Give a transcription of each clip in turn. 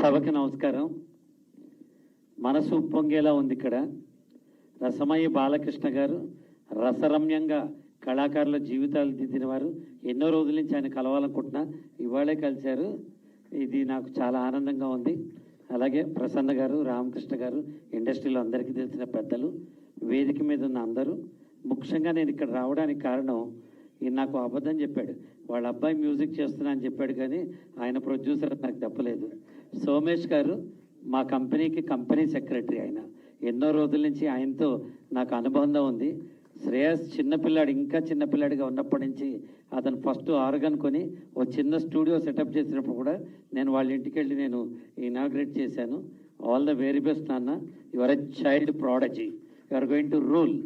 సభకి నమస్కారం. మనసు ఉప్పొంగేలా ఉంది ఇక్కడ. రసమయ్య బాలకృష్ణ గారు రసరమ్యంగా కళాకారుల జీవితాలు దిద్దిన వారు. ఎన్నో రోజుల నుంచి ఆయన కలవాలనుకుంటున్నా, ఇవాళే కలిశారు. ఇది నాకు చాలా ఆనందంగా ఉంది. అలాగే ప్రసన్న గారు, రామకృష్ణ గారు, ఇండస్ట్రీలో అందరికీ తెలిసిన పెద్దలు, వేదిక మీద ఉన్న అందరూ. ముఖ్యంగా నేను ఇక్కడ రావడానికి కారణం, ఈయన నాకు అబద్ధం చెప్పాడు. వాళ్ళ అబ్బాయి మ్యూజిక్ చేస్తున్నా అని చెప్పాడు, కానీ ఆయన ప్రొడ్యూసర్ నాకు చెప్పలేదు. సోమేష్ గారు మా కంపెనీ సెక్రటరీ. ఆయన ఎన్నో రోజుల నుంచి ఆయనతో నాకు అనుబంధం ఉంది. శ్రేయస్ చిన్నపిల్లాడు, ఇంకా చిన్నపిల్లాడిగా ఉన్నప్పటి నుంచి అతను ఫస్ట్ ఆర్గన్ కొని ఓ చిన్న స్టూడియో సెటప్ చేసినప్పుడు కూడా నేను వాళ్ళ ఇంటికి వెళ్ళి నేను ఇనాగ్రేట్ చేశాను. ఆల్ ద వెరీ బెస్ట్ నాన్న, your a child prodigy, you're going to rule.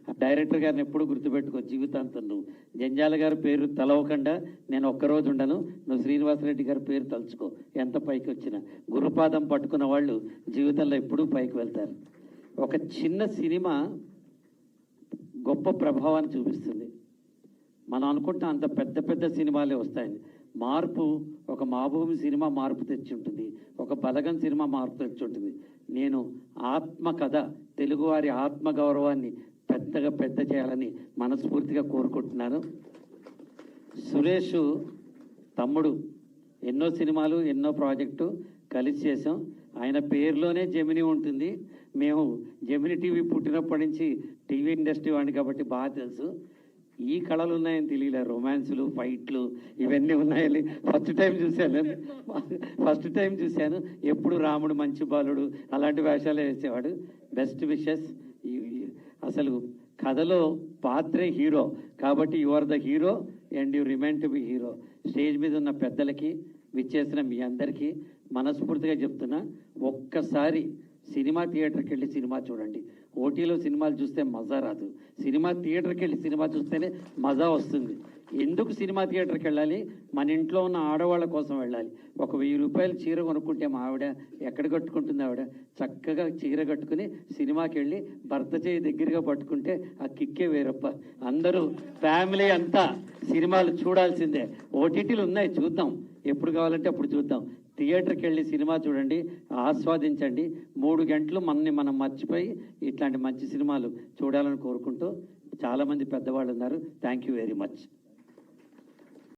ఆ డైరెక్టర్ గారిని ఎప్పుడు గుర్తుపెట్టుకో జీవితాంతం. నువ్వు జంజాల గారి పేరు తలవకుండా నేను ఒక్కరోజు ఉండను. నువ్వు శ్రీనివాసరెడ్డి గారి పేరు తలుచుకో. ఎంత పైకి వచ్చినా గురుపాదం పట్టుకున్న వాళ్ళు జీవితంలో ఎప్పుడూ పైకి వెళ్తారు. ఒక చిన్న సినిమా గొప్ప ప్రభావాన్ని చూపిస్తుంది. మనం అనుకుంటాం అంత పెద్ద పెద్ద సినిమాలే వస్తాయని. మార్పు, ఒక మాభూమి సినిమా మార్పు తెచ్చి ఉంటుంది, ఒక బలగం సినిమా మార్పు తెచ్చి ఉంటుంది. నేను ఆత్మకథ, తెలుగువారి ఆత్మగౌరవాన్ని పెద్ద చేయాలని మనస్ఫూర్తిగా కోరుకుంటున్నాను. సురేష్ తమ్ముడు ఎన్నో సినిమాలు, ఎన్నో ప్రాజెక్టు కలిసి చేసాం. ఆయన పేరులోనే జెమిని ఉంటుంది. మేము జెమిని టీవీ పుట్టినప్పటి నుంచి టీవీ ఇండస్ట్రీ వాడిని కాబట్టి బాగా తెలుసు. ఈ కళలు ఉన్నాయని తెలియలే. రొమాన్సులు, ఫైట్లు ఇవన్నీ ఉన్నాయని ఫస్ట్ టైం చూశాను. ఎప్పుడు రాముడు మంచి బాలుడు అలాంటి వేషాలే వేసేవాడు. Best wishes. అసలు కథలో పాత్రే హీరో కాబట్టి you are the hero and you remain to be hero. Stage మీద ఉన్న పెద్దలకి, విచ్చేసిన మీ అందరికీ మనస్ఫూర్తిగా చెప్తున్నా, ఒక్కసారి సినిమా థియేటర్కి వెళ్ళి సినిమా చూడండి. ఓటీలో సినిమాలు చూస్తే మజా రాదు. సినిమా థియేటర్కి వెళ్ళి సినిమా చూస్తేనే మజా వస్తుంది. ఎందుకు సినిమా థియేటర్కి వెళ్ళాలి? మన ఇంట్లో ఉన్న ఆడవాళ్ళ కోసం వెళ్ళాలి. ఒక 1000 రూపాయలు చీర కొనుక్కుంటే మా ఆవిడ ఎక్కడ కట్టుకుంటుంది? ఆవిడ చక్కగా చీర కట్టుకుని సినిమాకి వెళ్ళి భర్త చేయి దగ్గరగా పట్టుకుంటే ఆ కిక్కే వేరప్ప. అందరూ ఫ్యామిలీ అంతా సినిమాలు చూడాల్సిందే. ఓటీటీలు ఉన్నాయి, చూద్దాం. ఎప్పుడు కావాలంటే అప్పుడు చూద్దాం. థియేటర్కి వెళ్ళి సినిమా చూడండి, ఆస్వాదించండి. 3 గంటలు మనం మర్చిపోయి ఇట్లాంటి మంచి సినిమాలు చూడాలని కోరుకుంటూ, చాలామంది పెద్దవాళ్ళు ఉన్నారు. Thank you very much.